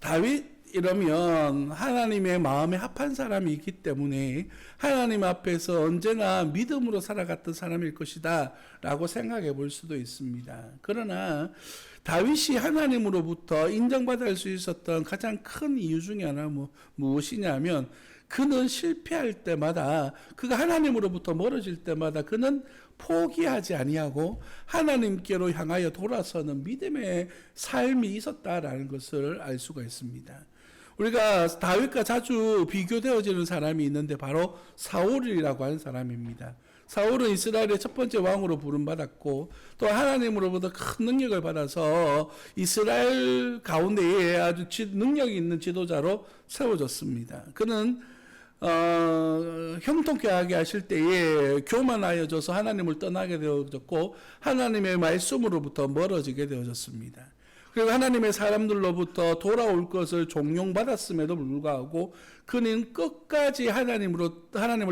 다윗 이러면 하나님의 마음에 합한 사람이 있기 때문에 하나님 앞에서 언제나 믿음으로 살아갔던 사람일 것이다 라고 생각해 볼 수도 있습니다. 그러나 다윗이 하나님으로부터 인정받을 수 있었던 가장 큰 이유 중에 하나 무엇이냐면, 그는 실패할 때마다, 그가 하나님으로부터 멀어질 때마다 그는 포기하지 아니하고 하나님께로 향하여 돌아서는 믿음의 삶이 있었다라는 것을 알 수가 있습니다. 우리가 다윗과 자주 비교되어지는 사람이 있는데 바로 사울이라고 하는 사람입니다. 사울은 이스라엘의 첫 번째 왕으로 부름받았고 또 하나님으로부터 큰 능력을 받아서 이스라엘 가운데에 아주 능력이 있는 지도자로 세워졌습니다. 그는 형통케 하게 하실 때에 교만하여져서 하나님을 떠나게 되어졌고 하나님의 말씀으로부터 멀어지게 되어졌습니다. 그리고 하나님의 사람들로부터 돌아올 것을 종용받았음에도 불구하고 그는 끝까지 하나님을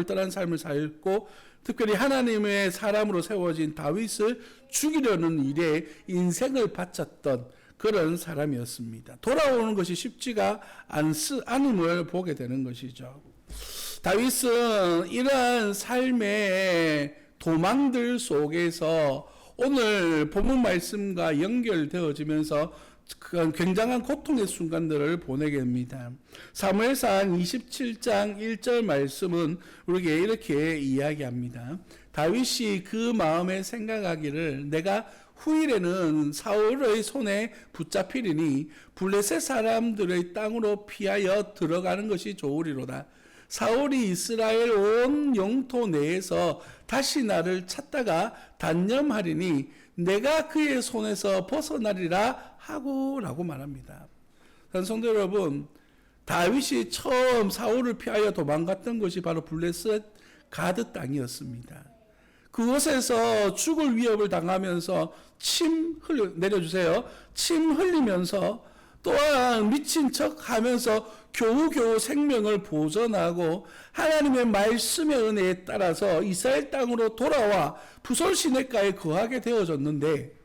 떠난 삶을 살고, 특별히 하나님의 사람으로 세워진 다윗을 죽이려는 일에 인생을 바쳤던 그런 사람이었습니다. 돌아오는 것이 쉽지가 않음을 보게 되는 것이죠. 다윗은 이러한 삶의 도망들 속에서 오늘 본문 말씀과 연결되어지면서 굉장한 고통의 순간들을 보내게 됩니다. 사무엘상 27장 1절 말씀은 우리에게 이렇게 이야기합니다. 다윗이 그 마음에 생각하기를 내가 후일에는 사울의 손에 붙잡히리니 블레셋 사람들의 땅으로 피하여 들어가는 것이 좋으리로다. 사울이 이스라엘 온 영토 내에서 다시 나를 찾다가 단념하리니 내가 그의 손에서 벗어나리라 하고 라고 말합니다. 성도 여러분, 다윗이 처음 사울을 피하여 도망갔던 것이 바로 블레셋 가드 땅이었습니다. 그곳에서 죽을 위협을 당하면서 침 흘리면서 또한 미친 척 하면서 겨우겨우 생명을 보존하고 하나님의 말씀의 은혜에 따라서 이스라엘 땅으로 돌아와 부솔 시내가에 거하게 되어졌는데,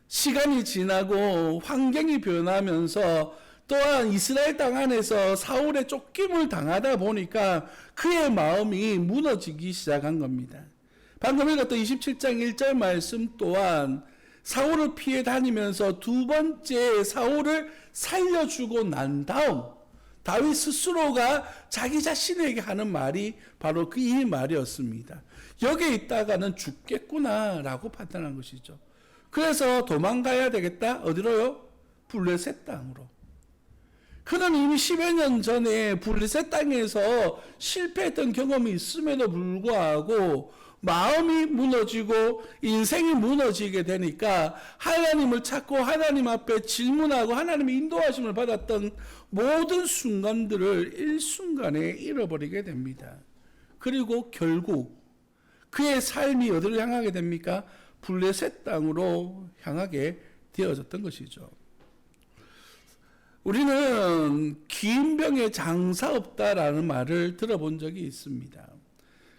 시간이 지나고 환경이 변하면서 또한 이스라엘 땅 안에서 사울의 쫓김을 당하다 보니까 그의 마음이 무너지기 시작한 겁니다. 방금 읽었던 27장 1절 말씀 또한 사울을 피해 다니면서 두 번째 사울을 살려주고 난 다음 다윗 스스로가 자기 자신에게 하는 말이 바로 이 말이었습니다. 여기에 있다가는 죽겠구나 라고 판단한 것이죠. 그래서 도망가야 되겠다. 어디로요? 블레셋 땅으로. 그는 이미 10여 년 전에 블레셋 땅에서 실패했던 경험이 있음에도 불구하고 마음이 무너지고 인생이 무너지게 되니까 하나님을 찾고 하나님 앞에 질문하고 하나님의 인도하심을 받았던 모든 순간들을 일순간에 잃어버리게 됩니다. 그리고 결국 그의 삶이 어디로 향하게 됩니까? 블레셋 땅으로 향하게 되어졌던 것이죠. 우리는 긴 병에 장사 없다라는 말을 들어본 적이 있습니다.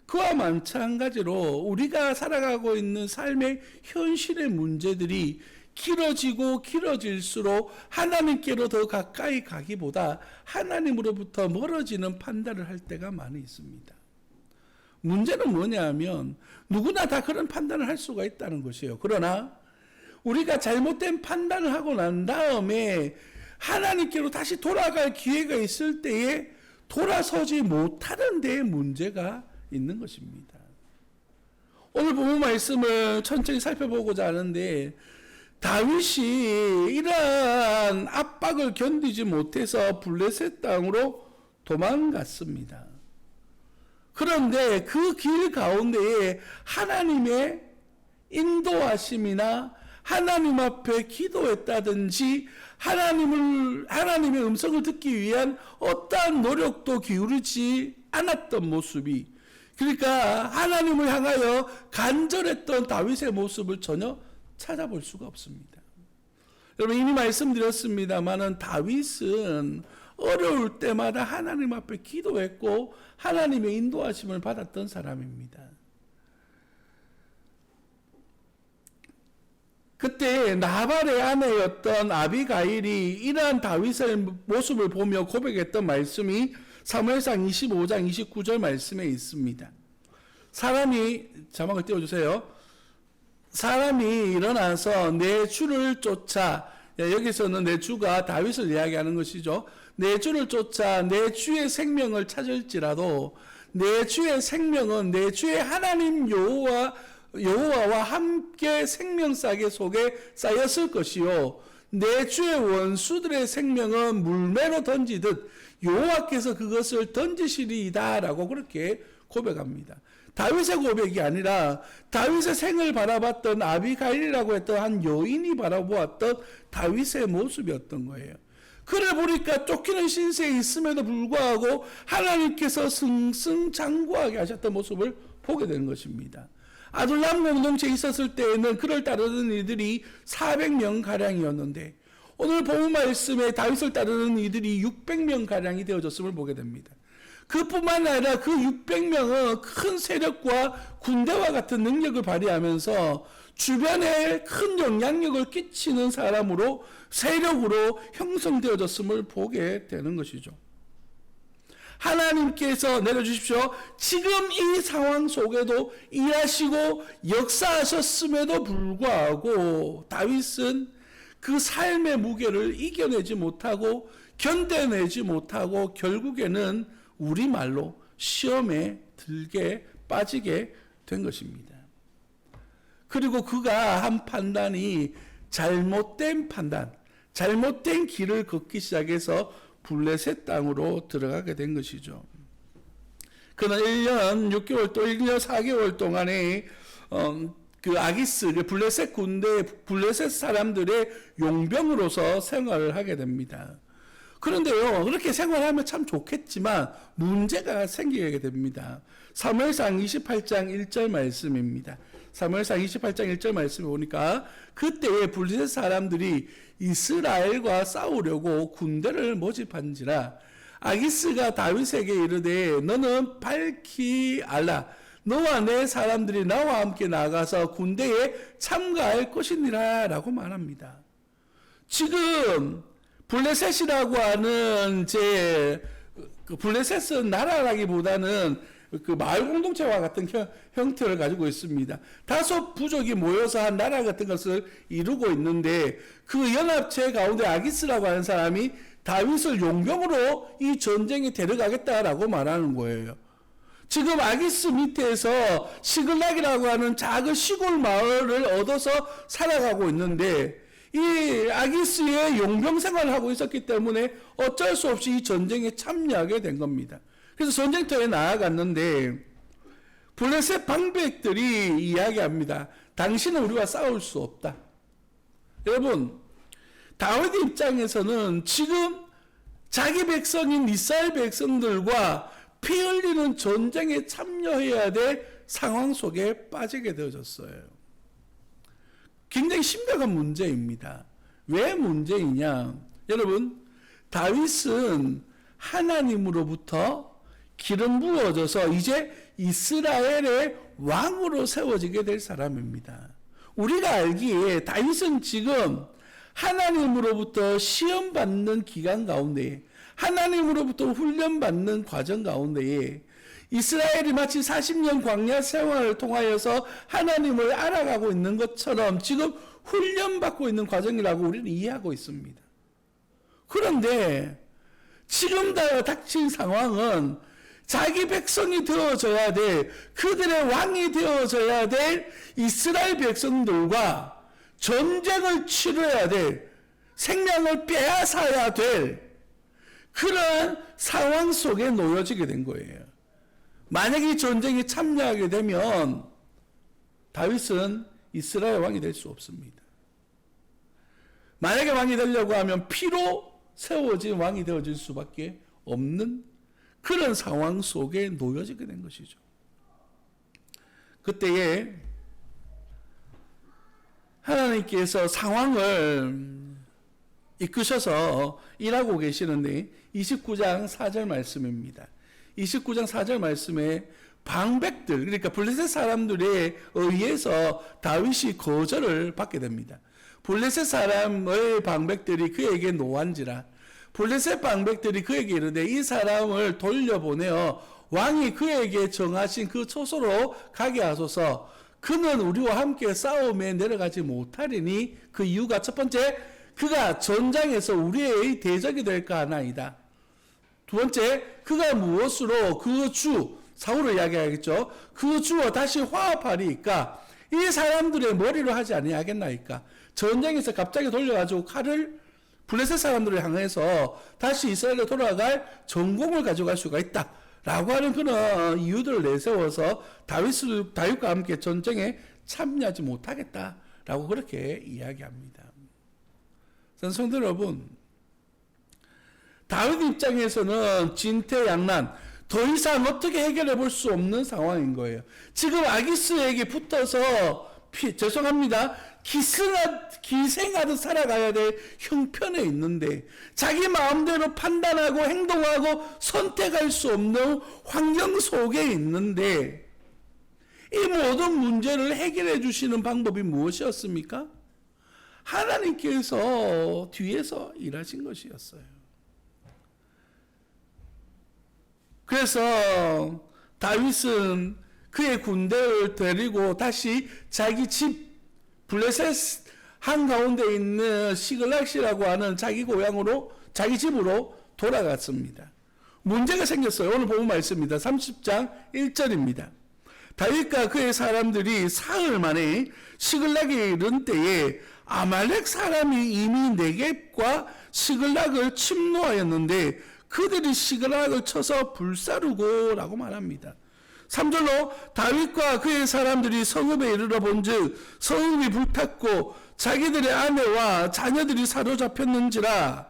그와 마찬가지로 우리가 살아가고 있는 삶의 현실의 문제들이 길어지고 길어질수록 하나님께로 더 가까이 가기보다 하나님으로부터 멀어지는 판단을 할 때가 많이 있습니다. 문제는 뭐냐면 누구나 다 그런 판단을 할 수가 있다는 것이에요. 그러나 우리가 잘못된 판단을 하고 난 다음에 하나님께로 다시 돌아갈 기회가 있을 때에 돌아서지 못하는 데에 문제가 있는 것입니다. 오늘 본문 말씀을 천천히 살펴보고자 하는데, 다윗이 이러한 압박을 견디지 못해서 블레셋 땅으로 도망갔습니다. 그런데 그 길 가운데에 하나님의 인도하심이나 하나님 앞에 기도했다든지 하나님의 음성을 듣기 위한 어떠한 노력도 기울이지 않았던 모습이, 그러니까 하나님을 향하여 간절했던 다윗의 모습을 전혀 찾아볼 수가 없습니다. 여러분, 이미 말씀드렸습니다마는 다윗은 어려울 때마다 하나님 앞에 기도했고 하나님의 인도하심을 받았던 사람입니다. 그때 나발의 아내였던 아비가일이 이러한 다윗의 모습을 보며 고백했던 말씀이 사무엘상 25장 29절 말씀에 있습니다. 자막을 띄워주세요. 사람이 일어나서 내 주를 쫓아, 여기서는 내 주가 다윗을 이야기하는 것이죠. 내 주를 쫓아 내 주의 생명을 찾을지라도 내 주의 생명은 내 주의 하나님 여호와와 함께 생명싸개 속에 쌓였을 것이요 내 주의 원수들의 생명은 물매로 던지듯 여호와께서 그것을 던지시리이다 라고 그렇게 고백합니다. 다윗의 고백이 아니라 다윗의 생을 바라봤던 아비가일이라고 했던 한 여인이 바라보았던 다윗의 모습이었던 거예요. 그래 보니까 쫓기는 신세에 있음에도 불구하고 하나님께서 승승장구하게 하셨던 모습을 보게 되는 것입니다. 아둘람 공동체에 있었을 때에는 그를 따르는 이들이 400명가량이었는데 오늘 본문 말씀에 다윗을 따르는 이들이 600명가량이 되어졌음을 보게 됩니다. 그뿐만 아니라 그 600명은 큰 세력과 군대와 같은 능력을 발휘하면서 주변에 큰 영향력을 끼치는 사람으로 세력으로 형성되어졌음을 보게 되는 것이죠. 하나님께서 내려주십시오. 지금 이 상황 속에도 일하시고 역사하셨음에도 불구하고 다윗은 그 삶의 무게를 이겨내지 못하고 견뎌내지 못하고 결국에는 우리말로 시험에 들게 빠지게 된 것입니다. 그리고 그가 한 판단이 잘못된 판단, 잘못된 길을 걷기 시작해서 블레셋 땅으로 들어가게 된 것이죠. 그는 1년 6개월 또 1년 4개월 동안에 그 아기스, 블레셋 군대, 블레셋 사람들의 용병으로서 생활을 하게 됩니다. 그런데요, 그렇게 생활하면 참 좋겠지만 문제가 생기게 됩니다. 사무엘상 28장 1절 말씀입니다. 사무엘상 28장 1절 말씀을 보니까 그때에 블레셋 사람들이 이스라엘과 싸우려고 군대를 모집한지라 아기스가 다윗에게 이르되 너는 밝히 알라 너와 내 사람들이 나와 함께 나가서 군대에 참가할 것이니라 라고 말합니다. 지금 블레셋이라고 하는 블레셋은 나라라기보다는 그 마을 공동체와 같은 형태를 가지고 있습니다. 다소 부족이 모여서 한 나라 같은 것을 이루고 있는데 그 연합체 가운데 아기스라고 하는 사람이 다윗을 용병으로 이 전쟁에 데려가겠다라고 말하는 거예요. 지금 아기스 밑에서 시글락이라고 하는 작은 시골 마을을 얻어서 살아가고 있는데 이 아기스의 용병 생활을 하고 있었기 때문에 어쩔 수 없이 이 전쟁에 참여하게 된 겁니다. 그래서 전쟁터에 나아갔는데 블레셋 방백들이 이야기합니다. 당신은 우리와 싸울 수 없다. 여러분, 다윗 입장에서는 지금 자기 백성인 이스라엘 백성들과 피 흘리는 전쟁에 참여해야 될 상황 속에 빠지게 되어졌어요. 굉장히 심각한 문제입니다. 왜 문제이냐? 여러분, 다윗은 하나님으로부터 기름 부어져서 이제 이스라엘의 왕으로 세워지게 될 사람입니다. 우리가 알기에 다윗은 지금 하나님으로부터 시험받는 기간 가운데 하나님으로부터 훈련받는 과정 가운데에 이스라엘이 마치 40년 광야 생활을 통하여서 하나님을 알아가고 있는 것처럼 지금 훈련받고 있는 과정이라고 우리는 이해하고 있습니다. 그런데 지금 닥친 상황은 자기 백성이 되어져야 될, 그들의 왕이 되어져야 될 이스라엘 백성들과 전쟁을 치러야 될, 생명을 빼앗아야 될 그러한 상황 속에 놓여지게 된 거예요. 만약에 이 전쟁에 참여하게 되면 다윗은 이스라엘 왕이 될 수 없습니다. 만약에 왕이 되려고 하면 피로 세워진 왕이 되어질 수밖에 없는 그런 상황 속에 놓여지게 된 것이죠. 그때에 하나님께서 상황을 이끄셔서 일하고 계시는데 29장 4절 말씀입니다. 29장 4절 말씀에 방백들, 그러니까 블레셋 사람들에 의해서 다윗이 거절을 받게 됩니다. 블레셋 사람의 방백들이 그에게 노한지라. 블레셋 방백들이 그에게 이르되 이 사람을 돌려보내어 왕이 그에게 정하신 그 초소로 가게 하소서. 그는 우리와 함께 싸움에 내려가지 못하리니 그 이유가 첫 번째, 그가 전장에서 우리의 대적이 될까 하나이다. 두 번째, 그가 무엇으로 그 주, 사울을 이야기하겠죠. 그 주와 다시 화합하리이까 이 사람들의 머리로 하지 아니하겠나이까. 전쟁에서 갑자기 돌려가지고 칼을 블레셋 사람들을 향해서 다시 이스라엘로 돌아갈 전공을 가져갈 수가 있다 라고 하는 그런 이유들을 내세워서 다윗과 함께 전쟁에 참여하지 못하겠다라고 그렇게 이야기합니다. 성도 여러분, 다윗 입장에서는 진퇴양난, 더 이상 어떻게 해결해 볼 수 없는 상황인 거예요. 지금 아기스에게 붙어서 기생하듯 살아가야 될 형편에 있는데 자기 마음대로 판단하고 행동하고 선택할 수 없는 환경 속에 있는데 이 모든 문제를 해결해 주시는 방법이 무엇이었습니까? 하나님께서 뒤에서 일하신 것이었어요. 그래서 다윗은 그의 군대를 데리고 다시 자기 집 블레셋 한가운데 있는 시글락시라고 하는 자기 고향으로 자기 집으로 돌아갔습니다. 문제가 생겼어요. 오늘 본 말씀입니다. 30장 1절입니다. 다윗과 그의 사람들이 사흘 만에 시글락에 이른 때에 아말렉 사람이 이미 네겝과 시글락을 침노하였는데 그들이 시글락을 쳐서 불사르고 라고 말합니다. 3절로 다윗과 그의 사람들이 성읍에 이르러 본즉 성읍이 불탔고 자기들의 아내와 자녀들이 사로잡혔는지라.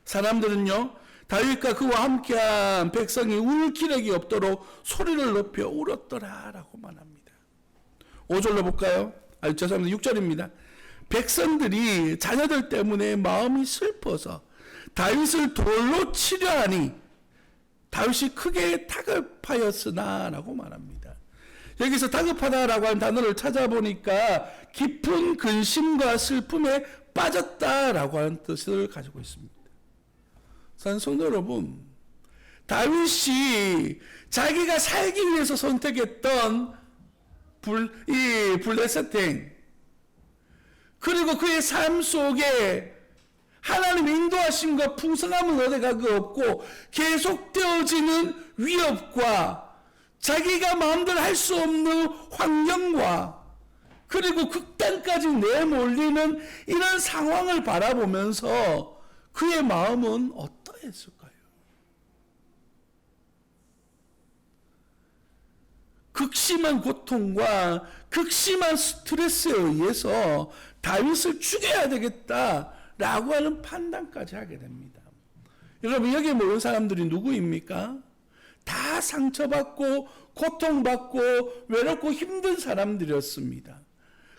사람들은요 다윗과 그와 함께한 백성이 울 기력이 없도록 소리를 높여 울었더라 라고 말합니다. 5절로 볼까요? 죄송합니다. 6절입니다. 백성들이 자녀들 때문에 마음이 슬퍼서 다윗을 돌로 치려 하니 다윗이 크게 다급하였으나 라고 말합니다. 여기서 다급하다라고 하는 단어를 찾아보니까 깊은 근심과 슬픔에 빠졌다라고 하는 뜻을 가지고 있습니다. 성도 여러분, 다윗이 자기가 살기 위해서 선택했던 이 블레셋행 그리고 그의 삶 속에 하나님의 인도하심과 풍성함을 얻어가고 없고 계속되어지는 위협과 자기가 마음대로 할 수 없는 환경과 그리고 극단까지 내몰리는 이런 상황을 바라보면서 그의 마음은 어떠했을까요? 극심한 고통과 극심한 스트레스에 의해서 다윗을 죽여야 되겠다라고 하는 판단까지 하게 됩니다. 여러분, 여기에 모인 사람들이 누구입니까? 다 상처받고 고통받고 외롭고 힘든 사람들이었습니다.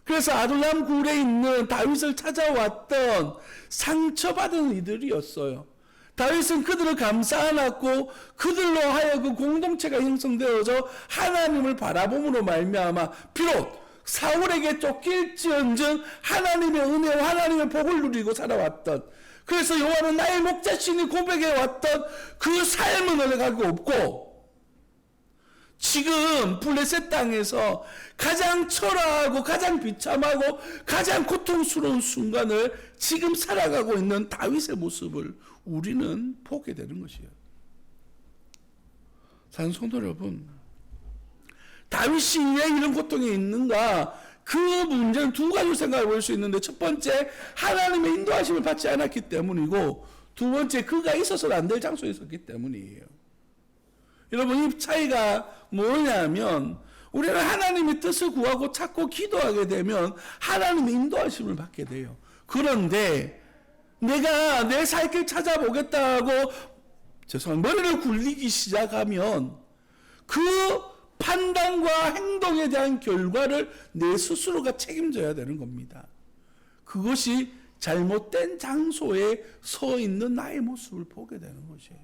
그래서 아둘람 굴에 있는 다윗을 찾아왔던 상처받은 이들이었어요. 다윗은 그들을 감싸 안았고 그들로 하여금 공동체가 형성되어져 하나님을 바라봄으로 말미암아 비록 사울에게 쫓길지언정 하나님의 은혜와 하나님의 복을 누리고 살아왔던, 그래서 여호와는 나의 목자시니 고백해 왔던 그 삶은 얻어가고 없고 지금 블레셋 땅에서 가장 초라하고 가장 비참하고 가장 고통스러운 순간을 지금 살아가고 있는 다윗의 모습을 우리는 보게 되는 것이에요. 사랑하는 성도 여러분, 다윗이 왜 이런 고통이 있는가? 그 문제는 두 가지로 생각해 볼 수 있는데, 첫 번째, 하나님의 인도하심을 받지 않았기 때문이고, 두 번째, 그가 있어서는 안 될 장소에 있었기 때문이에요. 여러분, 이 차이가 뭐냐면, 우리는 하나님의 뜻을 구하고 찾고 기도하게 되면 하나님의 인도하심을 받게 돼요. 그런데 내가 내 살 길 찾아보겠다고 머리를 굴리기 시작하면 그 판단과 행동에 대한 결과를 내 스스로가 책임져야 되는 겁니다. 그것이 잘못된 장소에 서 있는 나의 모습을 보게 되는 것이에요.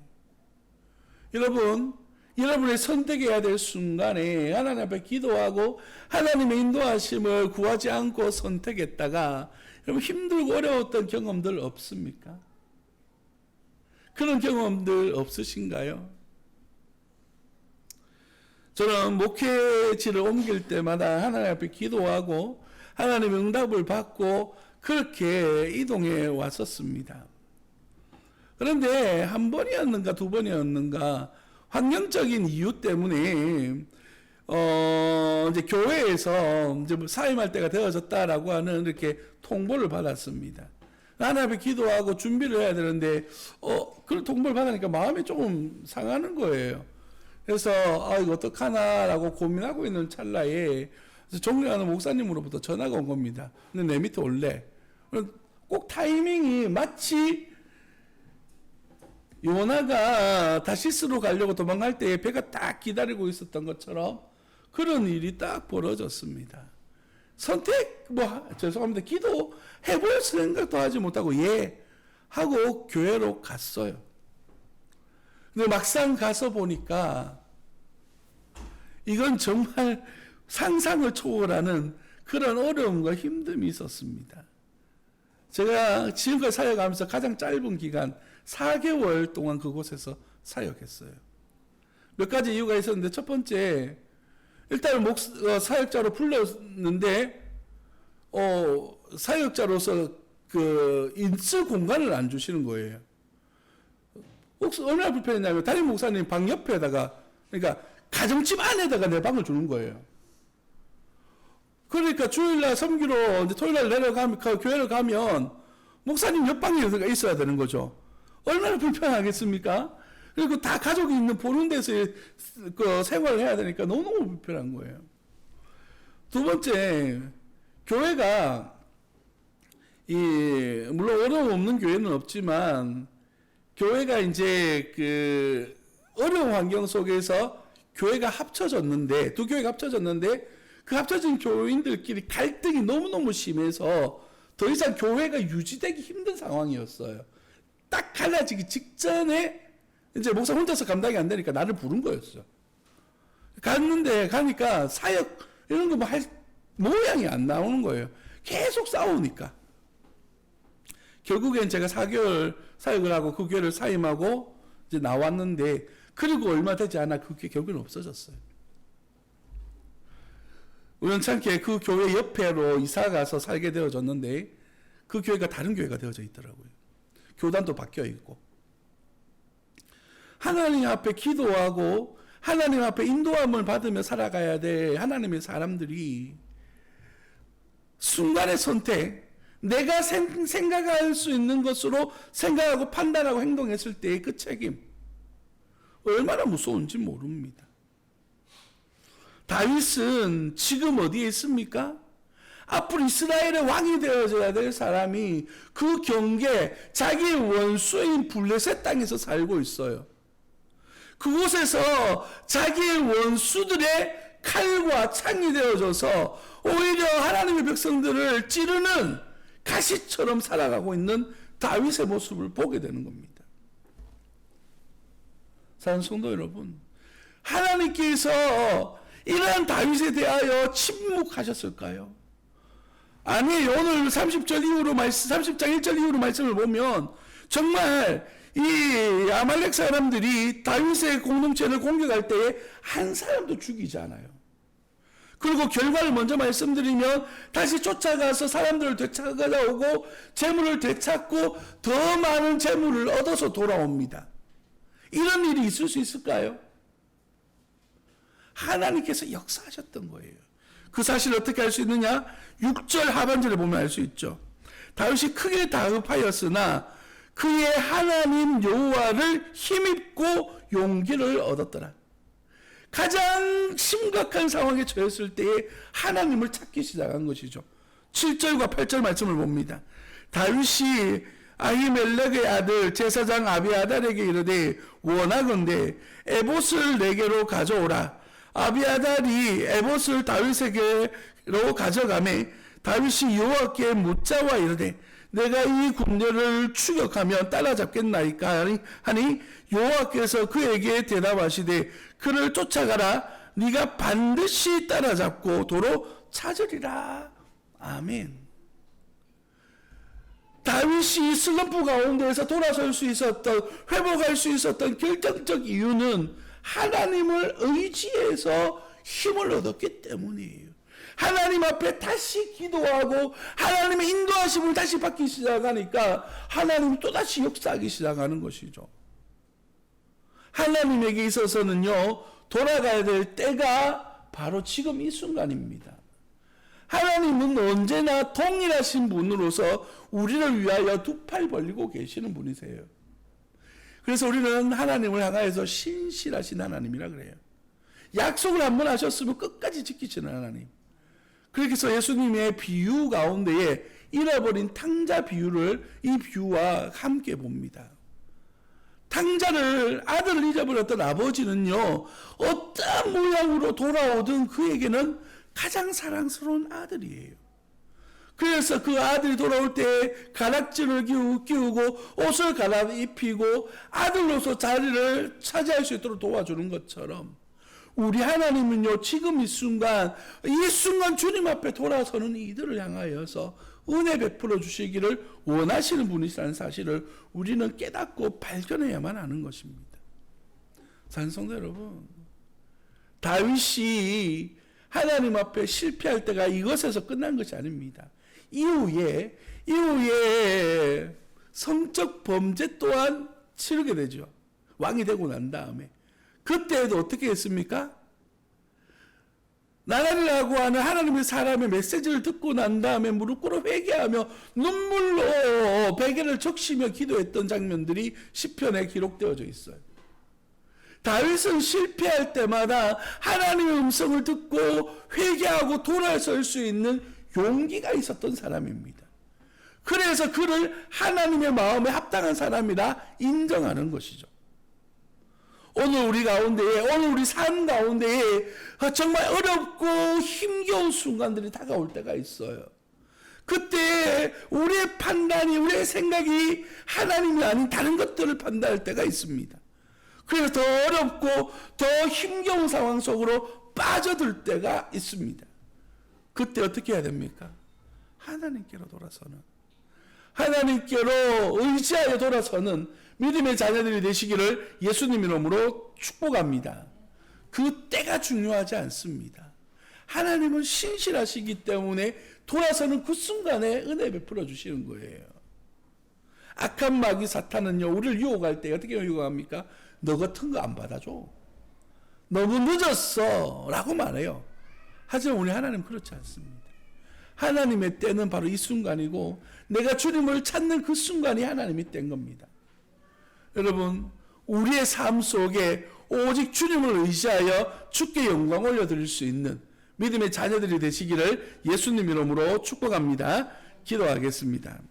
여러분, 여러분이 선택해야 될 순간에 하나님 앞에 기도하고 하나님의 인도하심을 구하지 않고 선택했다가 여러분 힘들고 어려웠던 경험들 없습니까? 그런 경험들 없으신가요? 저는 목회지를 옮길 때마다 하나님 앞에 기도하고 하나님의 응답을 받고 그렇게 이동해 왔었습니다. 그런데 한 번이었는가 두 번이었는가 환경적인 이유 때문에 이제 교회에서 이제 사임할 때가 되어졌다라고 하는 이렇게 통보를 받았습니다. 하나님 앞에 기도하고 준비를 해야 되는데 그런 통보를 받으니까 마음이 조금 상하는 거예요. 그래서 이거 어떡하나라고 고민하고 있는 찰나에 존경하는 목사님으로부터 전화가 온 겁니다. 근데 내 밑에 올래. 꼭 타이밍이 마치 요나가 다시스로 가려고 도망갈 때 배가 딱 기다리고 있었던 것처럼 그런 일이 딱 벌어졌습니다. 죄송합니다. 기도해볼 생각도 하지 못하고 하고 교회로 갔어요. 근데 막상 가서 보니까 이건 정말 상상을 초월하는 그런 어려움과 힘듦이 있었습니다. 제가 지금까지 사역하면서 가장 짧은 기간 4개월 동안 그곳에서 사역했어요. 몇 가지 이유가 있었는데 첫 번째, 일단 사역자로 불렀는데 사역자로서 있을 공간을 안 주시는 거예요. 얼마나 불편했냐면 담임 목사님 방 옆에다가, 그러니까 가정집 안에다가 내 방을 주는 거예요. 그러니까 주일날 섬기러 이제 토요일날 내려가면 교회를 가면 목사님 옆방에 있어야 되는 거죠. 얼마나 불편하겠습니까? 그리고 다 가족이 보는 데서 생활을 해야 되니까 너무너무 불편한 거예요. 두 번째, 교회가 물론 어려움 없는 교회는 없지만 교회가 이제 어려운 환경 속에서 교회가 합쳐졌는데, 두 교회가 합쳐졌는데 그 합쳐진 교인들끼리 갈등이 너무너무 심해서 더 이상 교회가 유지되기 힘든 상황이었어요. 딱 갈라지기 직전에 이제 목사 혼자서 감당이 안 되니까 나를 부른 거였어요. 가니까 사역 이런 거 할 모양이 안 나오는 거예요. 계속 싸우니까. 결국엔 제가 4개월 사역을 하고 그 교회를 사임하고 이제 나왔는데, 그리고 얼마 되지 않아 그 교회 결국은 없어졌어요. 우연찮게 그 교회 옆에로 이사가서 살게 되어졌는데 그 교회가 다른 교회가 되어져 있더라고요. 교단도 바뀌어 있고. 하나님 앞에 기도하고 하나님 앞에 인도함을 받으며 살아가야 될 하나님의 사람들이 순간의 선택, 내가 생각할 수 있는 것으로 생각하고 판단하고 행동했을 때의 그 책임, 얼마나 무서운지 모릅니다. 다윗은 지금 어디에 있습니까? 앞으로 이스라엘의 왕이 되어져야 될 사람이 그 경계, 자기의 원수인 블레셋 땅에서 살고 있어요. 그곳에서 자기의 원수들의 칼과 창이 되어져서 오히려 하나님의 백성들을 찌르는 가시처럼 살아가고 있는 다윗의 모습을 보게 되는 겁니다. 사랑하는 성도 여러분, 하나님께서 이러한 다윗에 대하여 침묵하셨을까요? 아니, 오늘 30장 1절 이후로 말씀을 보면 정말 이 아말렉 사람들이 다윗의 공동체를 공격할 때에 한 사람도 죽이지 않아요. 그리고 결과를 먼저 말씀드리면 다시 쫓아가서 사람들을 되찾아오고 재물을 되찾고 더 많은 재물을 얻어서 돌아옵니다. 이런 일이 있을 수 있을까요? 하나님께서 역사하셨던 거예요. 그 사실을 어떻게 알 수 있느냐? 6절 하반절에 보면 알 수 있죠. 다윗이 크게 다급하였으나 그의 하나님 여호와를 힘입고 용기를 얻었더라. 가장 심각한 상황에 처했을 때에 하나님을 찾기 시작한 것이죠. 7절과 8절 말씀을 봅니다. 다윗이 아히멜렉의 아들 제사장 아비아달에게 이르되 원하건대 에봇을 내게로 가져오라. 아비아달이 에봇을 다윗에게로 가져가매 다윗이 여호와께 묻자와 이르되 내가 이 군대를 추격하면 따라잡겠나이까 하니 여호와께서 그에게 대답하시되 그를 쫓아가라. 네가 반드시 따라잡고 도로 찾으리라. 아멘. 다윗이 슬럼프 가운데에서 돌아설 수 있었던, 회복할 수 있었던 결정적 이유는 하나님을 의지해서 힘을 얻었기 때문이에요. 하나님 앞에 다시 기도하고 하나님의 인도하심을 다시 받기 시작하니까 하나님이 또다시 역사하기 시작하는 것이죠. 하나님에게 있어서는요, 돌아가야 될 때가 바로 지금 이 순간입니다. 하나님은 언제나 동일하신 분으로서 우리를 위하여 두 팔 벌리고 계시는 분이세요. 그래서 우리는 하나님을 향하여서 신실하신 하나님이라 그래요. 약속을 한번 하셨으면 끝까지 지키시는 하나님. 그래서 예수님의 비유 가운데에 잃어버린 탕자 비유를 이 비유와 함께 봅니다. 탕자를, 아들을 잊어버렸던 아버지는요, 어떠한 모양으로 돌아오든 그에게는 가장 사랑스러운 아들이에요. 그래서 그 아들이 돌아올 때 가락지를 끼우고 옷을 갈아입히고 아들로서 자리를 차지할 수 있도록 도와주는 것처럼 우리 하나님은요, 지금 이 순간 주님 앞에 돌아서는 이들을 향하여서 은혜 베풀어 주시기를 원하시는 분이시라는 사실을 우리는 깨닫고 발견해야만 하는 것입니다. 산성도 여러분, 다윗이 하나님 앞에 실패할 때가 이것에서 끝난 것이 아닙니다. 이후에 성적 범죄 또한 치르게 되죠. 왕이 되고 난 다음에. 그때에도 어떻게 했습니까? 나날이라고 하는 하나님의 사람의 메시지를 듣고 난 다음에 무릎 꿇어 회개하며 눈물로 베개를 적시며 기도했던 장면들이 시편에 기록되어져 있어요. 다윗은 실패할 때마다 하나님의 음성을 듣고 회개하고 돌아설 수 있는 용기가 있었던 사람입니다. 그래서 그를 하나님의 마음에 합당한 사람이라 인정하는 것이죠. 오늘 우리 가운데에, 오늘 우리 삶 가운데에 정말 어렵고 힘겨운 순간들이 다가올 때가 있어요. 그때 우리의 판단이, 우리의 생각이 하나님이 아닌 다른 것들을 판단할 때가 있습니다. 그래서 더 어렵고 더 힘겨운 상황 속으로 빠져들 때가 있습니다. 그때 어떻게 해야 됩니까? 하나님께로 돌아서는, 하나님께로 의지하여 돌아서는 믿음의 자녀들이 되시기를 예수님 이름으로 축복합니다. 그 때가 중요하지 않습니다. 하나님은 신실하시기 때문에 돌아서는 그 순간에 은혜 베풀어 주시는 거예요. 악한 마귀 사탄은요, 우리를 유혹할 때 어떻게 유혹합니까? 너 같은 거 안 받아줘. 너무 늦었어 라고 말해요. 하지만 우리 하나님 그렇지 않습니다. 하나님의 때는 바로 이 순간이고 내가 주님을 찾는 그 순간이 하나님의 때인 겁니다. 여러분, 우리의 삶 속에 오직 주님을 의지하여 주께 영광 올려드릴 수 있는 믿음의 자녀들이 되시기를 예수님 이름으로 축복합니다. 기도하겠습니다.